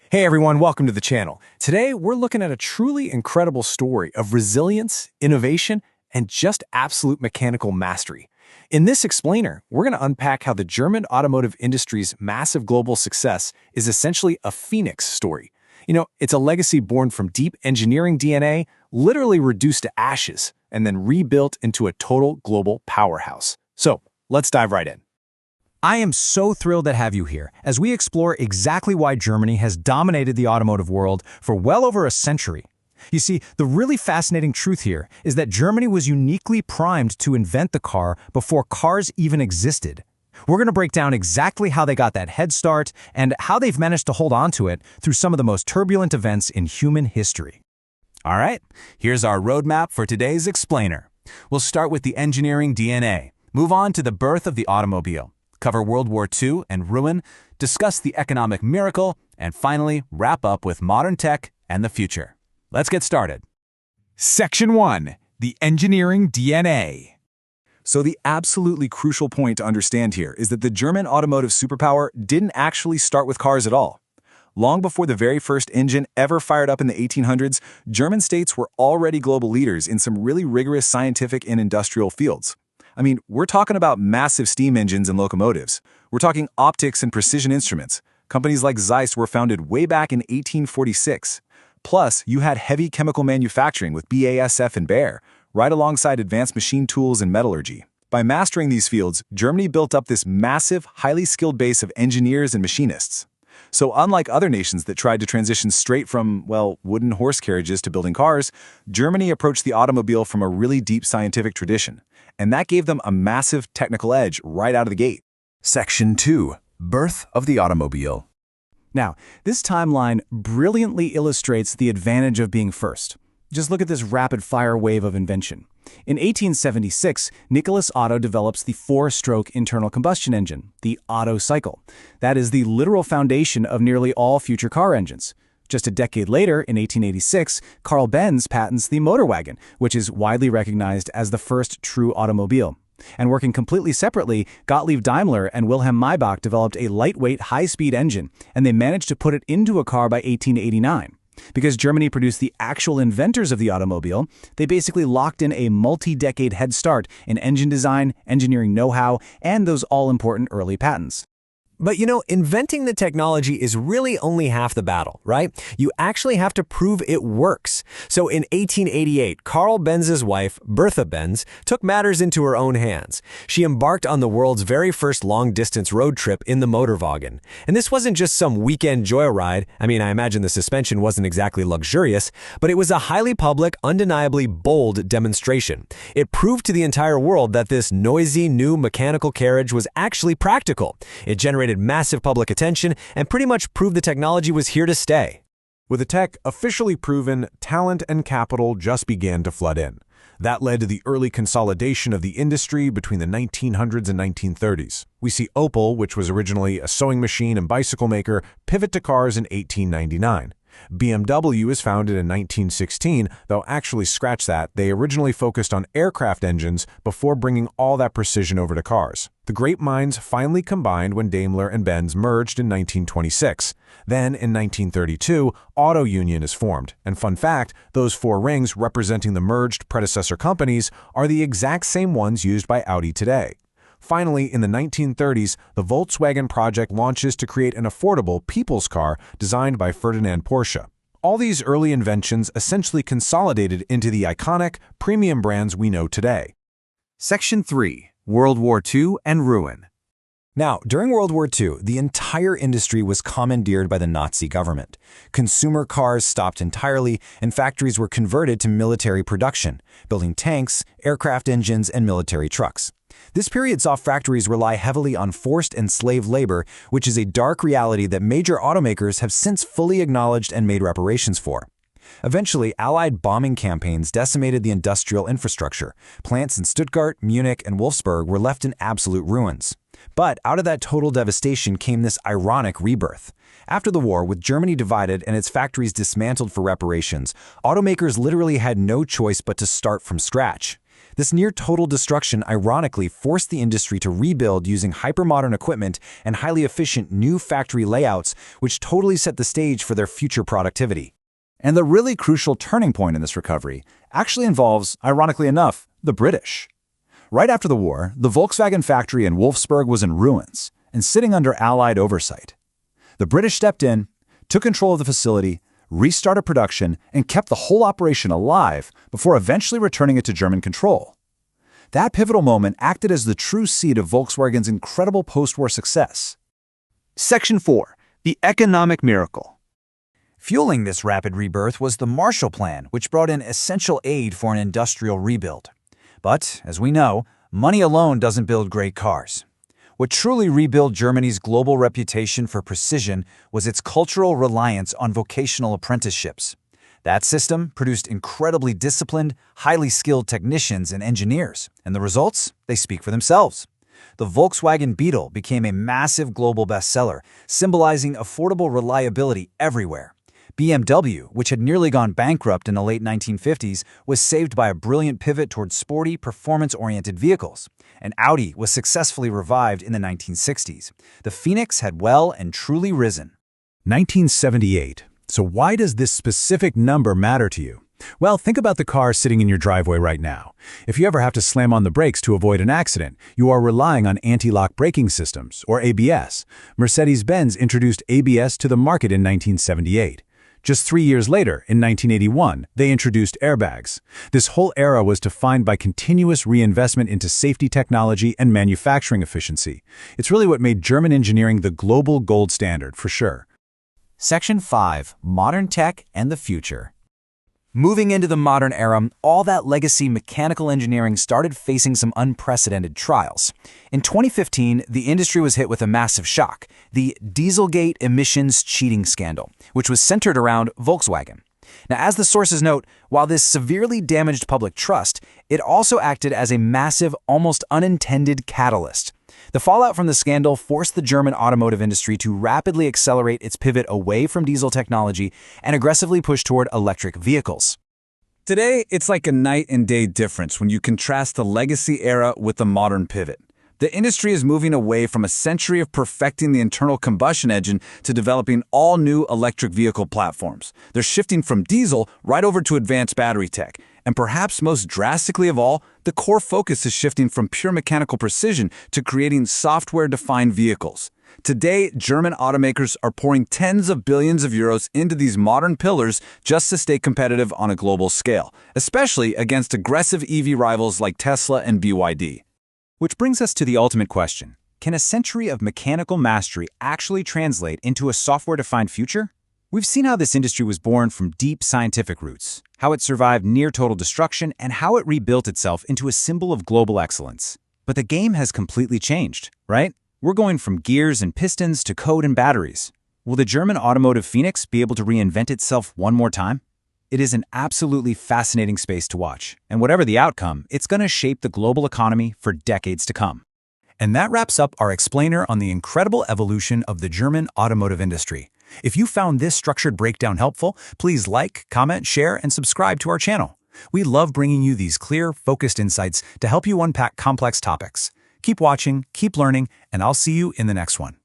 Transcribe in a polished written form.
Hey everyone, welcome to the channel. Today, we're looking at a truly incredible story of resilience, innovation, and just absolute mechanical mastery. In this explainer, we're going to unpack how the German automotive industry's massive global success is essentially a phoenix story. It's a legacy born from deep engineering DNA, literally reduced to ashes, and then rebuilt into a total global powerhouse. So, let's dive right in. I am so thrilled to have you here as we explore exactly why Germany has dominated the automotive world for well over a century. You see, the really fascinating truth here is that Germany was uniquely primed to invent the car before cars even existed. We're going to break down exactly how they got that head start and how they've managed to hold on to it through some of the most turbulent events in human history. All right, here's our roadmap for today's explainer. We'll start with the engineering DNA, move on to the birth of the automobile, cover World War II and ruin, discuss the economic miracle, and finally wrap up with modern tech and the future. Let's get started. Section 1. The Engineering DNA. So the absolutely crucial point to understand here is that the German automotive superpower didn't actually start with cars at all. Long before the very first engine ever fired up in the 1800s, German states were already global leaders in some really rigorous scientific and industrial fields. We're talking about massive steam engines and locomotives. We're talking optics and precision instruments. Companies like Zeiss were founded way back in 1846. Plus, you had heavy chemical manufacturing with BASF and Bayer, right alongside advanced machine tools and metallurgy. By mastering these fields, Germany built up this massive, highly skilled base of engineers and machinists. So unlike other nations that tried to transition straight from, wooden horse carriages to building cars, Germany approached the automobile from a really deep scientific tradition. And that gave them a massive technical edge right out of the gate. Section 2. Birth of the automobile. Now, this timeline brilliantly illustrates the advantage of being first. Just look at this rapid-fire wave of invention. In 1876, Nicholas Otto develops the four-stroke internal combustion engine, the Otto cycle. That is the literal foundation of nearly all future car engines. Just a decade later, in 1886, Carl Benz patents the Motorwagen, which is widely recognized as the first true automobile. And working completely separately, Gottlieb Daimler and Wilhelm Maybach developed a lightweight, high-speed engine, and they managed to put it into a car by 1889. Because Germany produced the actual inventors of the automobile, they basically locked in a multi-decade head start in engine design, engineering know-how, and those all-important early patents. But inventing the technology is really only half the battle, right? You actually have to prove it works. So in 1888, Carl Benz's wife, Bertha Benz, took matters into her own hands. She embarked on the world's very first long-distance road trip in the Motorwagen. And this wasn't just some weekend joyride. I imagine the suspension wasn't exactly luxurious, but it was a highly public, undeniably bold demonstration. It proved to the entire world that this noisy, new mechanical carriage was actually practical. It generated massive public attention and pretty much proved the technology was here to stay. With the tech officially proven, talent and capital just began to flood in. That led to the early consolidation of the industry between the 1900s and 1930s. We see Opel, which was originally a sewing machine and bicycle maker, pivot to cars in 1899. BMW was founded in 1916, though actually scratch that, they originally focused on aircraft engines before bringing all that precision over to cars. The great minds finally combined when Daimler and Benz merged in 1926. Then, in 1932, Auto Union is formed. And fun fact, those four rings representing the merged predecessor companies are the exact same ones used by Audi today. Finally, in the 1930s, the Volkswagen project launches to create an affordable people's car designed by Ferdinand Porsche. All these early inventions essentially consolidated into the iconic, premium brands we know today. Section 3. World War II and ruin. Now, during World War II, the entire industry was commandeered by the Nazi government. Consumer cars stopped entirely, and factories were converted to military production, building tanks, aircraft engines, and military trucks. This period saw factories rely heavily on forced and slave labor, which is a dark reality that major automakers have since fully acknowledged and made reparations for. Eventually, Allied bombing campaigns decimated the industrial infrastructure. Plants in Stuttgart, Munich, and Wolfsburg were left in absolute ruins. But out of that total devastation came this ironic rebirth. After the war, with Germany divided and its factories dismantled for reparations, automakers literally had no choice but to start from scratch. This near-total destruction ironically forced the industry to rebuild using hypermodern equipment and highly efficient new factory layouts, which totally set the stage for their future productivity. And the really crucial turning point in this recovery actually involves, ironically enough, the British. Right after the war, the Volkswagen factory in Wolfsburg was in ruins and sitting under Allied oversight. The British stepped in, took control of the facility, restarted production, and kept the whole operation alive before eventually returning it to German control. That pivotal moment acted as the true seed of Volkswagen's incredible post-war success. Section 4. The Economic Miracle. Fueling this rapid rebirth was the Marshall Plan, which brought in essential aid for an industrial rebuild. But, as we know, money alone doesn't build great cars. What truly rebuilt Germany's global reputation for precision was its cultural reliance on vocational apprenticeships. That system produced incredibly disciplined, highly skilled technicians and engineers, and the results? They speak for themselves. The Volkswagen Beetle became a massive global bestseller, symbolizing affordable reliability everywhere. BMW, which had nearly gone bankrupt in the late 1950s, was saved by a brilliant pivot towards sporty, performance-oriented vehicles. And Audi was successfully revived in the 1960s. The Phoenix had well and truly risen. 1978. So why does this specific number matter to you? Well, think about the car sitting in your driveway right now. If you ever have to slam on the brakes to avoid an accident, you are relying on anti-lock braking systems, or ABS. Mercedes-Benz introduced ABS to the market in 1978. Just 3 years later, in 1981, they introduced airbags. This whole era was defined by continuous reinvestment into safety technology and manufacturing efficiency. It's really what made German engineering the global gold standard, for sure. Section 5. Modern Tech and the Future. Moving into the modern era, all that legacy mechanical engineering started facing some unprecedented trials. In 2015, the industry was hit with a massive shock, the Dieselgate emissions cheating scandal, which was centered around Volkswagen. Now, as the sources note, while this severely damaged public trust, it also acted as a massive, almost unintended catalyst. The fallout from the scandal forced the German automotive industry to rapidly accelerate its pivot away from diesel technology and aggressively push toward electric vehicles. Today, it's like a night and day difference when you contrast the legacy era with the modern pivot. The industry is moving away from a century of perfecting the internal combustion engine to developing all new electric vehicle platforms. They're shifting from diesel right over to advanced battery tech. And perhaps most drastically of all, the core focus is shifting from pure mechanical precision to creating software-defined vehicles. Today, German automakers are pouring tens of billions of euros into these modern pillars just to stay competitive on a global scale, especially against aggressive EV rivals like Tesla and BYD. Which brings us to the ultimate question. Can a century of mechanical mastery actually translate into a software-defined future? We've seen how this industry was born from deep scientific roots, how it survived near-total destruction, and how it rebuilt itself into a symbol of global excellence. But the game has completely changed, right? We're going from gears and pistons to code and batteries. Will the German automotive phoenix be able to reinvent itself one more time? It is an absolutely fascinating space to watch, and whatever the outcome, it's going to shape the global economy for decades to come. And that wraps up our explainer on the incredible evolution of the German automotive industry. If you found this structured breakdown helpful, please like, comment, share, and subscribe to our channel. We love bringing you these clear, focused insights to help you unpack complex topics. Keep watching, keep learning, and I'll see you in the next one.